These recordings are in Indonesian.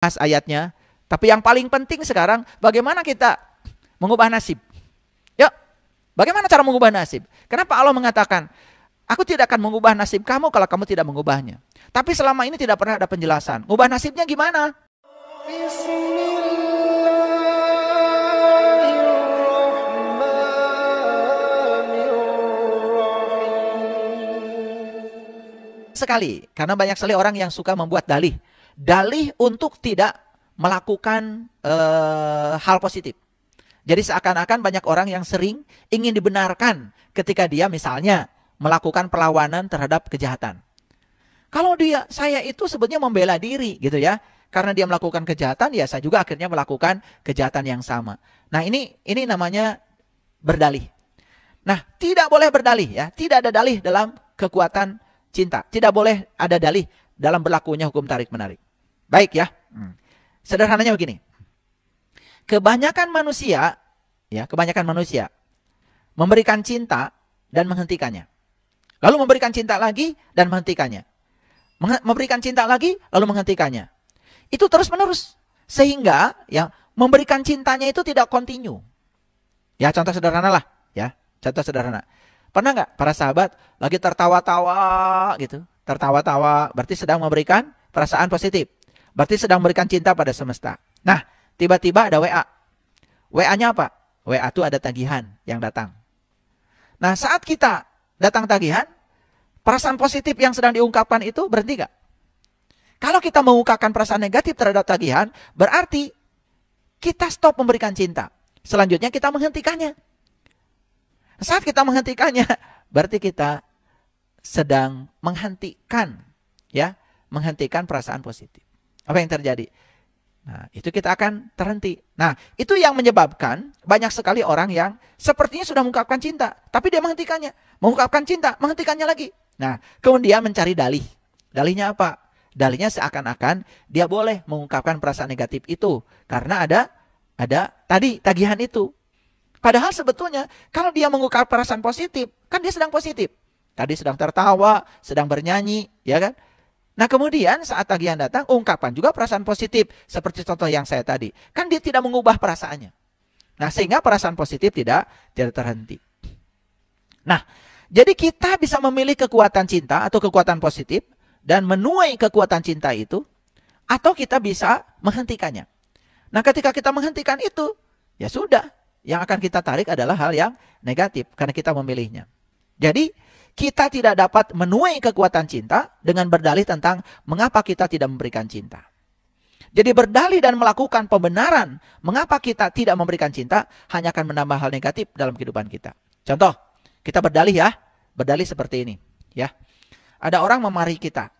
bahas ayatnya. Tapi yang paling penting sekarang, bagaimana kita mengubah nasib? Yuk, bagaimana cara mengubah nasib? Kenapa Allah mengatakan, aku tidak akan mengubah nasib kamu kalau kamu tidak mengubahnya. Tapi selama ini tidak pernah ada penjelasan. Ngubah nasibnya gimana? Sekali, karena banyak sekali orang yang suka membuat dalih. Dalih untuk tidak melakukan hal positif. Jadi seakan-akan banyak orang yang sering ingin dibenarkan ketika dia misalnya melakukan perlawanan terhadap kejahatan. Kalau saya itu sebetulnya membela diri gitu ya. Karena dia melakukan kejahatan, ya saya juga akhirnya melakukan kejahatan yang sama. Nah ini namanya berdalih. Nah tidak boleh berdalih ya. Tidak ada dalih dalam kekuatan cinta. Tidak boleh ada dalih dalam berlakunya hukum tarik-menarik. Baik ya. Sederhananya begini. Kebanyakan manusia memberikan cinta dan menghentikannya. Lalu memberikan cinta lagi dan menghentikannya. Memberikan cinta lagi lalu menghentikannya. Itu terus-menerus. Sehingga ya memberikan cintanya itu tidak kontinu. Ya contoh sederhana lah. Ya, contoh sederhana. Pernah nggak para sahabat lagi tertawa-tawa gitu? Tertawa-tawa berarti sedang memberikan perasaan positif. Berarti sedang memberikan cinta pada semesta. Nah, tiba-tiba ada WA. WA-nya apa? WA itu ada tagihan yang datang. Nah, saat kita datang tagihan, perasaan positif yang sedang diungkapkan itu berhenti nggak? Kalau kita mengungkapkan perasaan negatif terhadap tagihan, berarti kita stop memberikan cinta. Selanjutnya kita menghentikannya. Saat kita menghentikannya, berarti kita sedang menghentikan perasaan positif. Apa yang terjadi? Nah, itu kita akan terhenti. Nah, itu yang menyebabkan banyak sekali orang yang sepertinya sudah mengungkapkan cinta, tapi dia menghentikannya. Mengungkapkan cinta, menghentikannya lagi. Nah, kemudian mencari dalih. Dalihnya apa? Dalihnya seakan-akan dia boleh mengungkapkan perasaan negatif itu karena ada tadi tagihan itu. Padahal sebetulnya kalau dia mengungkap perasaan positif, kan dia sedang positif. Tadi sedang tertawa, sedang bernyanyi, ya kan? Nah kemudian saat tagihan datang, ungkapkan juga perasaan positif. Seperti contoh yang saya tadi. Kan dia tidak mengubah perasaannya. Nah sehingga perasaan positif tidak terhenti. Nah, jadi kita bisa memilih kekuatan cinta atau kekuatan positif dan menuai kekuatan cinta itu, atau kita bisa menghentikannya. Nah ketika kita menghentikan itu, ya sudah. Yang akan kita tarik adalah hal yang negatif karena kita memilihnya. Jadi kita tidak dapat menuai kekuatan cinta dengan berdalih tentang mengapa kita tidak memberikan cinta. Jadi berdalih dan melakukan pembenaran mengapa kita tidak memberikan cinta hanya akan menambah hal negatif dalam kehidupan kita. Contoh, kita berdalih ya. Berdalih seperti ini. Ya. Ada orang memarahi kita.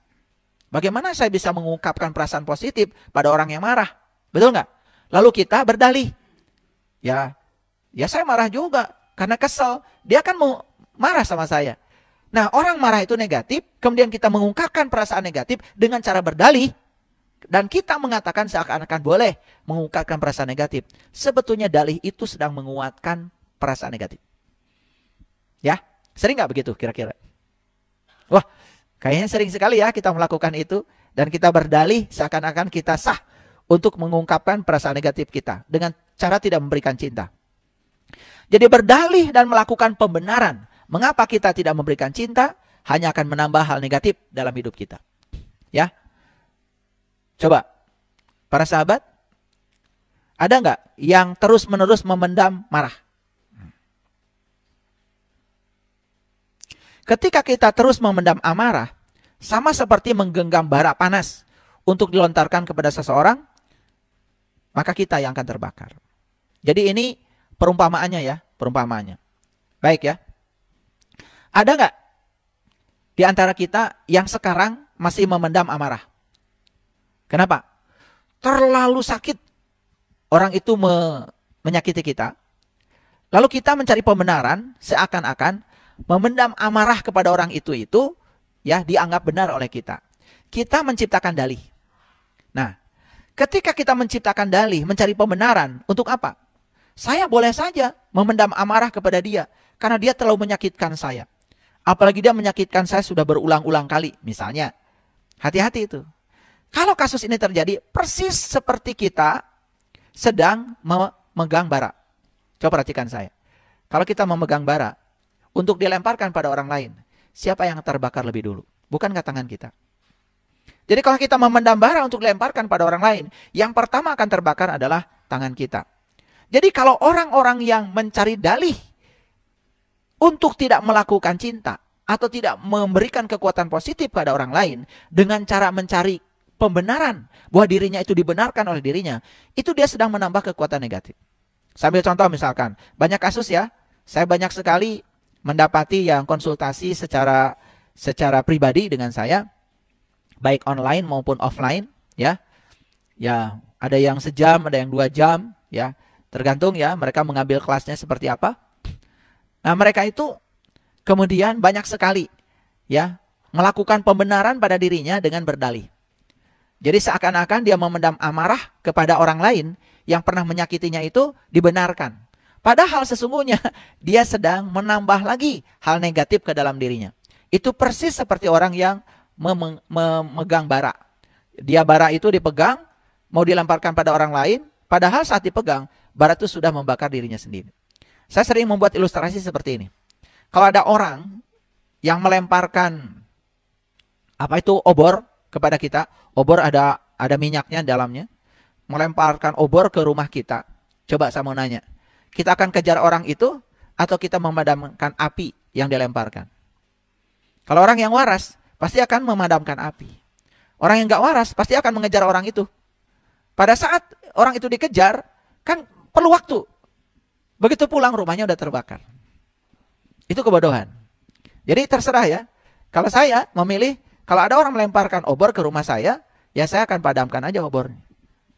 Bagaimana saya bisa mengungkapkan perasaan positif pada orang yang marah? Betul nggak? Lalu kita berdalih. Ya saya marah juga karena kesel. Dia kan mau marah sama saya. Nah orang marah itu negatif. Kemudian kita mengungkapkan perasaan negatif dengan cara berdalih. Dan kita mengatakan seakan-akan boleh mengungkapkan perasaan negatif. Sebetulnya dalih itu sedang menguatkan perasaan negatif. Ya, sering nggak begitu kira-kira? Wah, kayaknya sering sekali ya kita melakukan itu. Dan kita berdalih seakan-akan kita sah untuk mengungkapkan perasaan negatif kita. Dengan cara tidak memberikan cinta. Jadi berdalih dan melakukan pembenaran. Mengapa kita tidak memberikan cinta? Hanya akan menambah hal negatif dalam hidup kita. Ya. Coba. Para sahabat. Ada nggak yang terus-menerus memendam marah? Ketika kita terus memendam amarah. Sama seperti menggenggam bara panas. Untuk dilontarkan kepada seseorang. Maka kita yang akan terbakar. Jadi ini perumpamaannya ya. Perumpamaannya. Baik ya. Ada nggak di antara kita yang sekarang masih memendam amarah? Kenapa? Terlalu sakit orang itu menyakiti kita. Lalu kita mencari pembenaran seakan-akan memendam amarah kepada orang itu ya dianggap benar oleh kita. Kita menciptakan dalih. Nah, ketika kita menciptakan dalih, mencari pembenaran, untuk apa? Saya boleh saja memendam amarah kepada dia karena dia terlalu menyakitkan saya. Apalagi dia menyakitkan saya sudah berulang-ulang kali, misalnya. Hati-hati itu. Kalau kasus ini terjadi, persis seperti kita sedang memegang bara. Coba perhatikan saya. Kalau kita memegang bara, untuk dilemparkan pada orang lain, siapa yang terbakar lebih dulu? Bukankah tangan kita? Jadi kalau kita memendam bara untuk dilemparkan pada orang lain, yang pertama akan terbakar adalah tangan kita. Jadi kalau orang-orang yang mencari dalih untuk tidak melakukan cinta, atau tidak memberikan kekuatan positif pada orang lain, dengan cara mencari pembenaran, bahwa dirinya itu dibenarkan oleh dirinya, itu dia sedang menambah kekuatan negatif. Sambil contoh misalkan, banyak kasus ya, saya banyak sekali mendapati yang konsultasi secara pribadi dengan saya, baik online maupun offline, ya. Ya, ada yang sejam, ada yang 2 jam, ya. Tergantung ya, mereka mengambil kelasnya seperti apa. Nah, mereka itu kemudian banyak sekali ya melakukan pembenaran pada dirinya dengan berdalih. Jadi seakan-akan dia memendam amarah kepada orang lain yang pernah menyakitinya itu dibenarkan. Padahal sesungguhnya dia sedang menambah lagi hal negatif ke dalam dirinya. Itu persis seperti orang yang memegang bara. Dia bara itu dipegang, mau dilemparkan pada orang lain, padahal saat dipegang, bara itu sudah membakar dirinya sendiri. Saya sering membuat ilustrasi seperti ini. Kalau ada orang yang melemparkan obor kepada kita, obor ada minyaknya dalamnya, melemparkan obor ke rumah kita. Coba saya mau nanya, kita akan kejar orang itu atau kita memadamkan api yang dilemparkan? Kalau orang yang waras, pasti akan memadamkan api. Orang yang gak waras, pasti akan mengejar orang itu. Pada saat orang itu dikejar, kan perlu waktu. Begitu pulang, rumahnya udah terbakar. Itu kebodohan. Jadi terserah ya. Kalau saya memilih, kalau ada orang melemparkan obor ke rumah saya, ya saya akan padamkan aja obornya.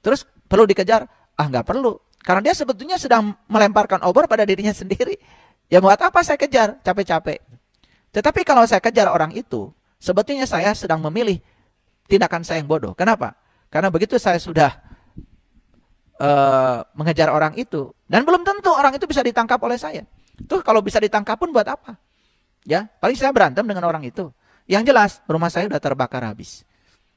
Terus perlu dikejar? Nggak perlu. Karena dia sebetulnya sedang melemparkan obor pada dirinya sendiri. Ya buat apa saya kejar? Capek-capek. Tetapi kalau saya kejar orang itu, sebetulnya saya sedang memilih tindakan saya yang bodoh. Kenapa? Karena begitu saya sudah mengejar orang itu, dan belum tentu orang itu bisa ditangkap oleh saya. Tuh kalau bisa ditangkap pun buat apa? Ya, paling saya berantem dengan orang itu. Yang jelas rumah saya udah terbakar habis.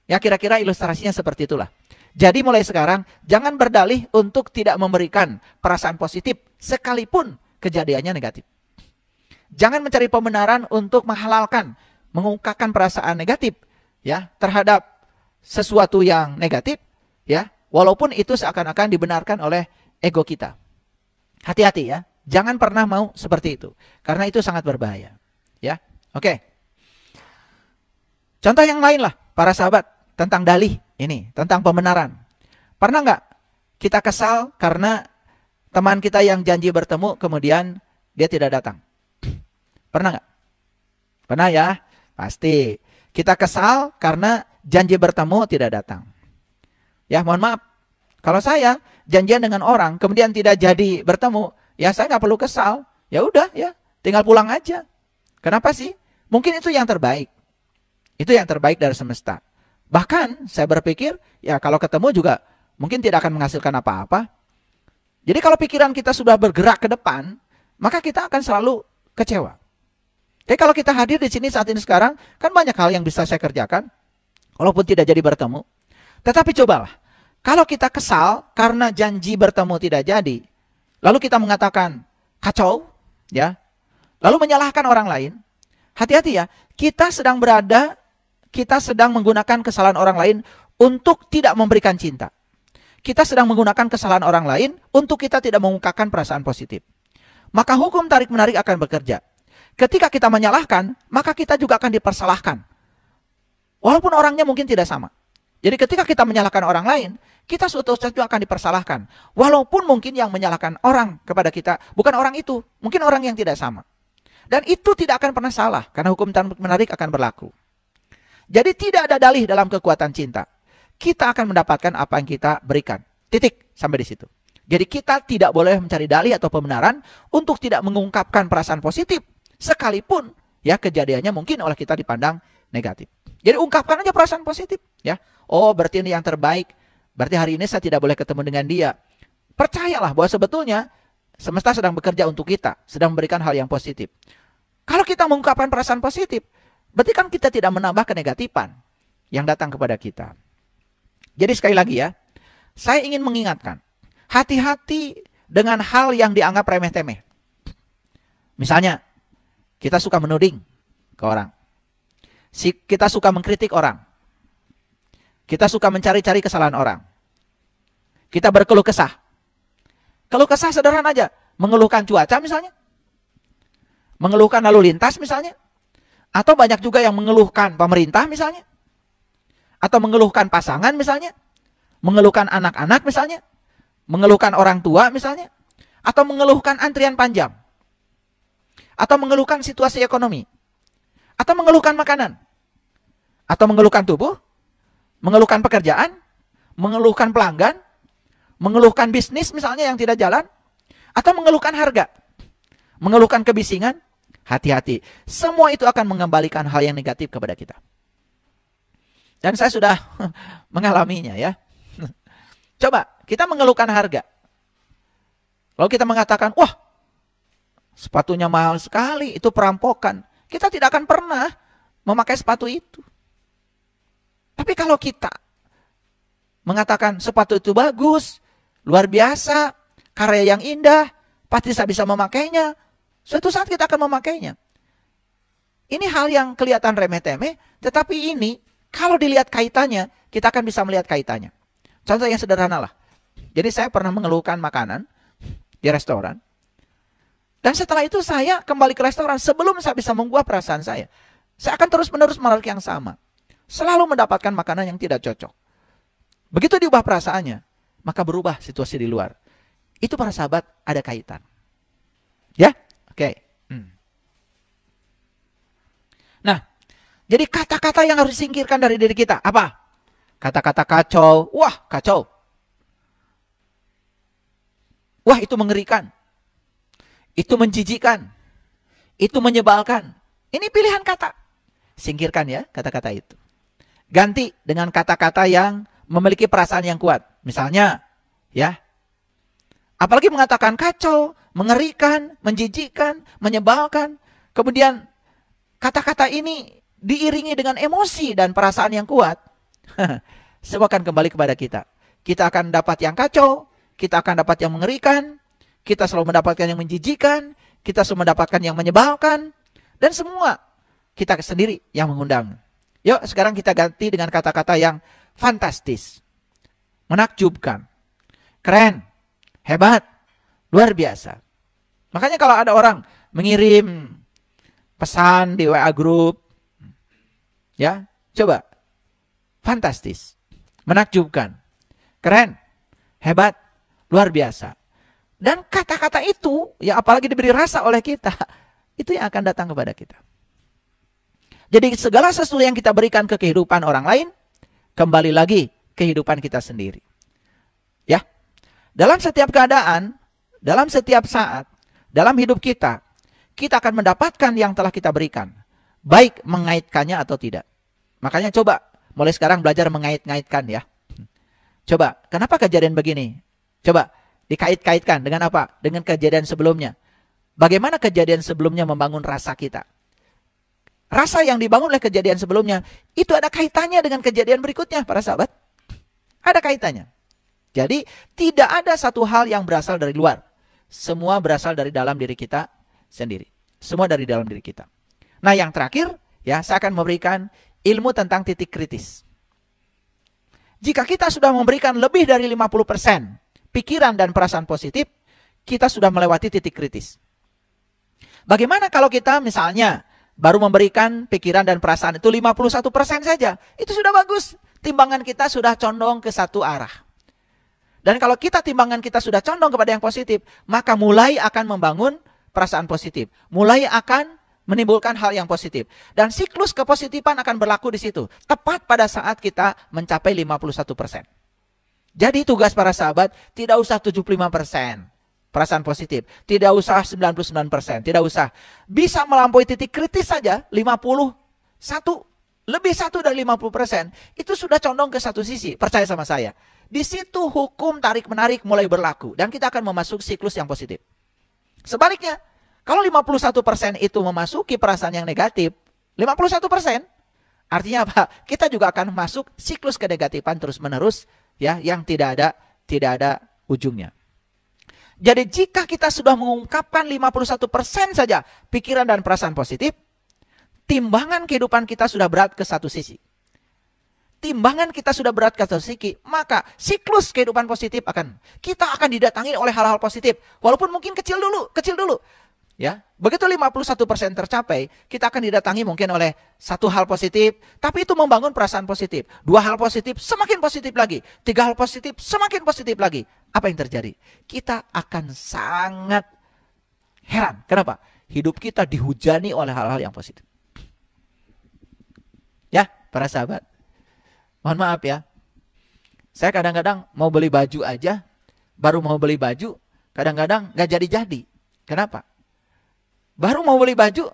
Ya kira-kira ilustrasinya seperti itulah. Jadi mulai sekarang jangan berdalih untuk tidak memberikan perasaan positif sekalipun kejadiannya negatif. Jangan mencari pembenaran untuk menghalalkan, mengungkapkan perasaan negatif ya terhadap sesuatu yang negatif ya, walaupun itu seakan-akan dibenarkan oleh ego kita. Hati-hati ya, jangan pernah mau seperti itu karena itu sangat berbahaya. Ya, oke. Contoh yang lain lah, para sahabat, tentang dalih ini, tentang pembenaran. Pernah nggak kita kesal karena teman kita yang janji bertemu kemudian dia tidak datang? Pernah nggak? Pernah ya, pasti. Kita kesal karena janji bertemu tidak datang. Ya, mohon maaf. Kalau saya janjian dengan orang kemudian tidak jadi bertemu, ya saya nggak perlu kesal. Ya udah ya, tinggal pulang aja. Kenapa sih? Mungkin itu yang terbaik. Itu yang terbaik dari semesta. Bahkan saya berpikir, ya kalau ketemu juga mungkin tidak akan menghasilkan apa-apa. Jadi kalau pikiran kita sudah bergerak ke depan, maka kita akan selalu kecewa. Jadi kalau kita hadir di sini saat ini sekarang, kan banyak hal yang bisa saya kerjakan, walaupun tidak jadi bertemu. Tetapi cobalah, kalau kita kesal karena janji bertemu tidak jadi, lalu kita mengatakan kacau, ya, lalu menyalahkan orang lain, hati-hati ya, kita sedang menggunakan kesalahan orang lain untuk tidak memberikan cinta. Kita sedang menggunakan kesalahan orang lain untuk kita tidak mengungkapkan perasaan positif. Maka hukum tarik-menarik akan bekerja. Ketika kita menyalahkan, maka kita juga akan dipersalahkan. Walaupun orangnya mungkin tidak sama. Jadi ketika kita menyalahkan orang lain, kita suatu saat juga akan dipersalahkan. Walaupun mungkin yang menyalahkan orang kepada kita bukan orang itu, mungkin orang yang tidak sama. Dan itu tidak akan pernah salah, karena hukum tarik-menarik akan berlaku. Jadi tidak ada dalih dalam kekuatan cinta. Kita akan mendapatkan apa yang kita berikan. Titik, sampai di situ. Jadi kita tidak boleh mencari dalih atau pembenaran untuk tidak mengungkapkan perasaan positif. Sekalipun ya kejadiannya mungkin oleh kita dipandang negatif. Jadi ungkapkan aja perasaan positif. Ya, oh berarti ini yang terbaik. Berarti hari ini saya tidak boleh ketemu dengan dia. Percayalah bahwa sebetulnya semesta sedang bekerja untuk kita. Sedang memberikan hal yang positif. Kalau kita mengungkapkan perasaan positif, berarti kan kita tidak menambah kenegatifan yang datang kepada kita. Jadi sekali lagi ya, saya ingin mengingatkan, hati-hati dengan hal yang dianggap remeh-temeh. Misalnya, kita suka menuding ke orang. Kita suka mengkritik orang. Kita suka mencari-cari kesalahan orang. Kita berkeluh kesah. Keluh kesah sederhana aja. Mengeluhkan cuaca misalnya. Mengeluhkan lalu lintas misalnya. Atau banyak juga yang mengeluhkan pemerintah misalnya. Atau mengeluhkan pasangan misalnya. Mengeluhkan anak-anak misalnya. Mengeluhkan orang tua misalnya. Atau mengeluhkan antrian panjang. Atau mengeluhkan situasi ekonomi. Atau mengeluhkan makanan. Atau mengeluhkan tubuh. Mengeluhkan pekerjaan. Mengeluhkan pelanggan. Mengeluhkan bisnis misalnya yang tidak jalan. Atau mengeluhkan harga. Mengeluhkan kebisingan. Hati-hati. Semua itu akan mengembalikan hal yang negatif kepada kita. Dan saya sudah mengalaminya ya. Coba kita mengeluhkan harga. Lalu kita mengatakan, wah, sepatunya mahal sekali, itu perampokan. Kita tidak akan pernah memakai sepatu itu. Tapi kalau kita mengatakan sepatu itu bagus, luar biasa, karya yang indah, pasti saya bisa memakainya. Suatu saat kita akan memakainya. Ini hal yang kelihatan remeh-temeh, tetapi ini kalau dilihat kaitannya, kita akan bisa melihat kaitannya. Contoh yang sederhana lah. Jadi saya pernah mengeluhkan makanan di restoran. Dan setelah itu saya kembali ke restoran sebelum saya bisa mengubah perasaan saya. Saya akan terus-menerus melakukan yang sama. Selalu mendapatkan makanan yang tidak cocok. Begitu diubah perasaannya, maka berubah situasi di luar. Itu para sahabat ada kaitan. Ya? Oke. Nah, jadi kata-kata yang harus disingkirkan dari diri kita. Apa? Kata-kata kacau. Wah, kacau. Wah, itu mengerikan. Itu menjijikkan. Itu menyebalkan. Ini pilihan kata. Singkirkan ya kata-kata itu. Ganti dengan kata-kata yang memiliki perasaan yang kuat. Misalnya, ya. Apalagi mengatakan kacau, mengerikan, menjijikkan, menyebalkan. Kemudian kata-kata ini diiringi dengan emosi dan perasaan yang kuat. Semua akan kembali kepada kita. Kita akan dapat yang kacau, kita akan dapat yang mengerikan, kita selalu mendapatkan yang menjijikkan, kita selalu mendapatkan yang menyebalkan, dan semua kita sendiri yang mengundang. Yuk sekarang kita ganti dengan kata-kata yang fantastis, menakjubkan, keren, hebat, luar biasa. Makanya kalau ada orang mengirim pesan di WA group, ya coba, fantastis, menakjubkan, keren, hebat, luar biasa. Dan kata-kata itu, ya apalagi diberi rasa oleh kita, itu yang akan datang kepada kita. Jadi segala sesuatu yang kita berikan ke kehidupan orang lain, kembali lagi kehidupan kita sendiri. Ya, dalam setiap keadaan, dalam setiap saat, dalam hidup kita, kita akan mendapatkan yang telah kita berikan. Baik mengaitkannya atau tidak. Makanya coba, mulai sekarang belajar mengait-ngaitkan ya. Coba, kenapa kejadian begini? Coba, dikait-kaitkan dengan apa? Dengan kejadian sebelumnya. Bagaimana kejadian sebelumnya membangun rasa kita? Rasa yang dibangun oleh kejadian sebelumnya, itu ada kaitannya dengan kejadian berikutnya, para sahabat. Ada kaitannya. Jadi, tidak ada satu hal yang berasal dari luar. Semua berasal dari dalam diri kita sendiri. Semua dari dalam diri kita. Nah, yang terakhir, ya, saya akan memberikan ilmu tentang titik kritis. Jika kita sudah memberikan lebih dari 50% pikiran dan perasaan positif, kita sudah melewati titik kritis. Bagaimana kalau kita misalnya baru memberikan pikiran dan perasaan itu 51% saja? Itu sudah bagus. Timbangan kita sudah condong ke satu arah. Dan kalau timbangan kita sudah condong kepada yang positif, maka mulai akan membangun perasaan positif. Mulai akan menimbulkan hal yang positif. Dan siklus kepositifan akan berlaku di situ. Tepat pada saat kita mencapai 51%. Jadi tugas para sahabat, tidak usah 75% perasaan positif. Tidak usah 99%. Tidak usah. Bisa melampaui titik kritis saja, 51. Lebih 1 dari 50%. Itu sudah condong ke satu sisi. Percaya sama saya. Di situ hukum tarik-menarik mulai berlaku. Dan kita akan memasuki siklus yang positif. Sebaliknya, kalau 51% itu memasuki perasaan yang negatif, 51%, Artinya apa? Kita juga akan masuk siklus kenegatifan terus-menerus, ya, yang tidak ada ujungnya. Jadi jika kita sudah mengungkapkan 51% saja pikiran dan perasaan positif, timbangan kehidupan kita sudah berat ke satu sisi. Timbangan kita sudah berat ke satu sisi, maka siklus kehidupan positif kita akan didatangi oleh hal-hal positif. Walaupun mungkin kecil dulu. Ya, begitu 51% tercapai, kita akan didatangi mungkin oleh satu hal positif, tapi itu membangun perasaan positif. 2 hal positif, semakin positif lagi. 3 hal positif, semakin positif lagi. Apa yang terjadi? Kita akan sangat heran. Kenapa? Hidup kita dihujani oleh hal-hal yang positif. Ya, para sahabat. Mohon maaf ya. Saya kadang-kadang mau beli baju aja, baru mau beli baju, kadang-kadang gak jadi-jadi. Kenapa? Baru mau beli baju,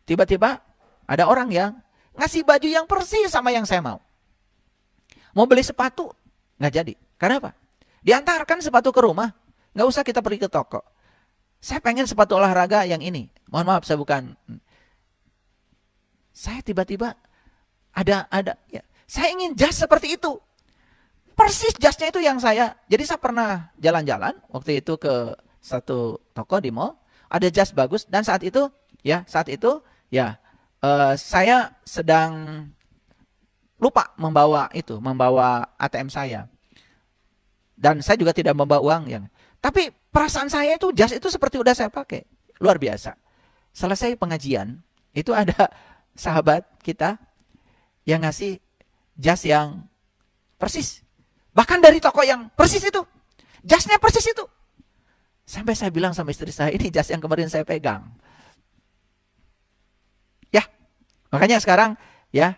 tiba-tiba ada orang yang ngasih baju yang persis sama yang saya mau. Mau beli sepatu, nggak jadi. Kenapa? Diantarkan sepatu ke rumah, nggak usah kita pergi ke toko. Saya pengen sepatu olahraga yang ini. Mohon maaf, saya tiba-tiba ada ya. Saya ingin jas seperti itu. Persis jasnya itu yang saya. Jadi saya pernah jalan-jalan waktu itu ke satu toko di mall. Ada jas bagus dan saat itu saya sedang lupa membawa ATM saya. Dan saya juga tidak membawa uang yang. Tapi perasaan saya itu jas itu seperti udah saya pakai. Luar biasa. Selesai pengajian, itu ada sahabat kita yang ngasih jas yang persis. Bahkan dari toko yang persis itu. Jasnya persis itu. Sampai saya bilang sama istri saya, ini jas yang kemarin saya pegang. Ya, makanya sekarang ya,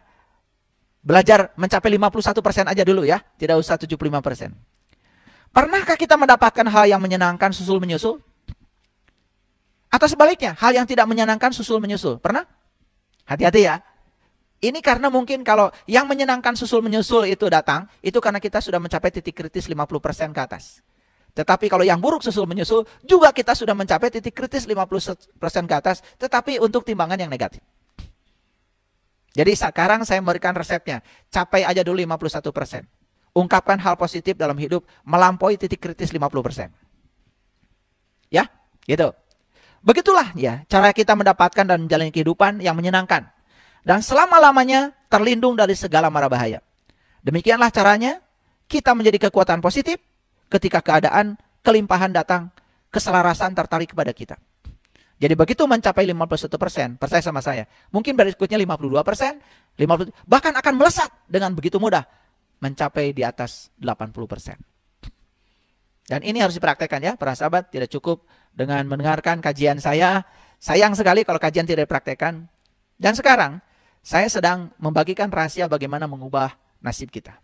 belajar mencapai 51% aja dulu ya, tidak usah 75%. Pernahkah kita mendapatkan hal yang menyenangkan susul menyusul? Atau sebaliknya, hal yang tidak menyenangkan susul menyusul? Pernah? Hati-hati ya. Ini karena mungkin kalau yang menyenangkan susul menyusul itu datang, itu karena kita sudah mencapai titik kritis 50% ke atas. Tetapi kalau yang buruk susul menyusul, juga kita sudah mencapai titik kritis 50% ke atas, tetapi untuk timbangan yang negatif. Jadi sekarang saya memberikan resepnya, capai aja dulu 51%. Ungkapkan hal positif dalam hidup, melampaui titik kritis 50%. Ya, gitu. Begitulah ya, cara kita mendapatkan dan menjalani kehidupan yang menyenangkan. Dan selama-lamanya terlindung dari segala mara bahaya. Demikianlah caranya, kita menjadi kekuatan positif, ketika keadaan kelimpahan datang, keselarasan tertarik kepada kita. Jadi begitu mencapai 51%, percaya sama saya, mungkin berikutnya 52%, 50%, bahkan akan melesat dengan begitu mudah, mencapai di atas 80%. Dan ini harus dipraktekkan ya, para sahabat, tidak cukup dengan mendengarkan kajian saya. Sayang sekali kalau kajian tidak dipraktekkan. Dan sekarang, saya sedang membagikan rahasia bagaimana mengubah nasib kita.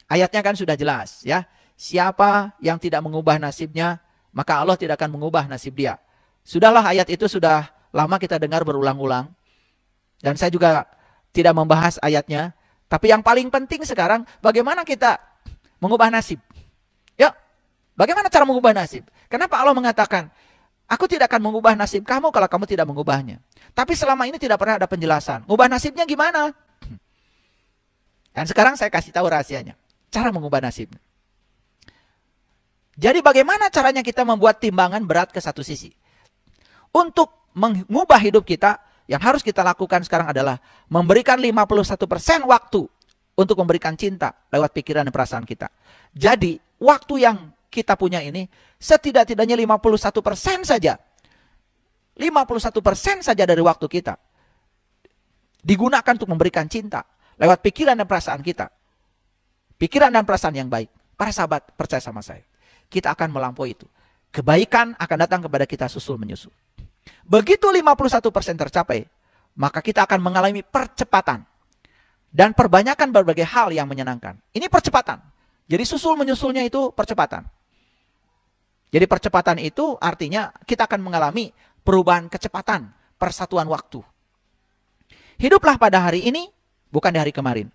Ayatnya kan sudah jelas ya. Siapa yang tidak mengubah nasibnya, maka Allah tidak akan mengubah nasib dia. Sudahlah, ayat itu sudah lama kita dengar berulang-ulang. Dan saya juga tidak membahas ayatnya. Tapi yang paling penting sekarang, bagaimana kita mengubah nasib. Ya, bagaimana cara mengubah nasib? Kenapa Allah mengatakan, aku tidak akan mengubah nasib kamu kalau kamu tidak mengubahnya. Tapi selama ini tidak pernah ada penjelasan. Mengubah nasibnya gimana? Dan sekarang saya kasih tahu rahasianya. Cara mengubah nasibnya. Jadi bagaimana caranya kita membuat timbangan berat ke satu sisi? Untuk mengubah hidup kita, yang harus kita lakukan sekarang adalah memberikan 51% waktu untuk memberikan cinta lewat pikiran dan perasaan kita. Jadi waktu yang kita punya ini setidak-tidaknya 51% saja. 51% saja dari waktu kita digunakan untuk memberikan cinta lewat pikiran dan perasaan kita. Pikiran dan perasaan yang baik. Para sahabat, percaya sama saya. Kita akan melampaui itu. Kebaikan akan datang kepada kita susul menyusul. Begitu 51% tercapai, maka kita akan mengalami percepatan. Dan perbanyakan berbagai hal yang menyenangkan. Ini percepatan. Jadi susul menyusulnya itu percepatan. Jadi percepatan itu artinya kita akan mengalami perubahan kecepatan, persatuan waktu. Hiduplah pada hari ini, bukan di hari kemarin.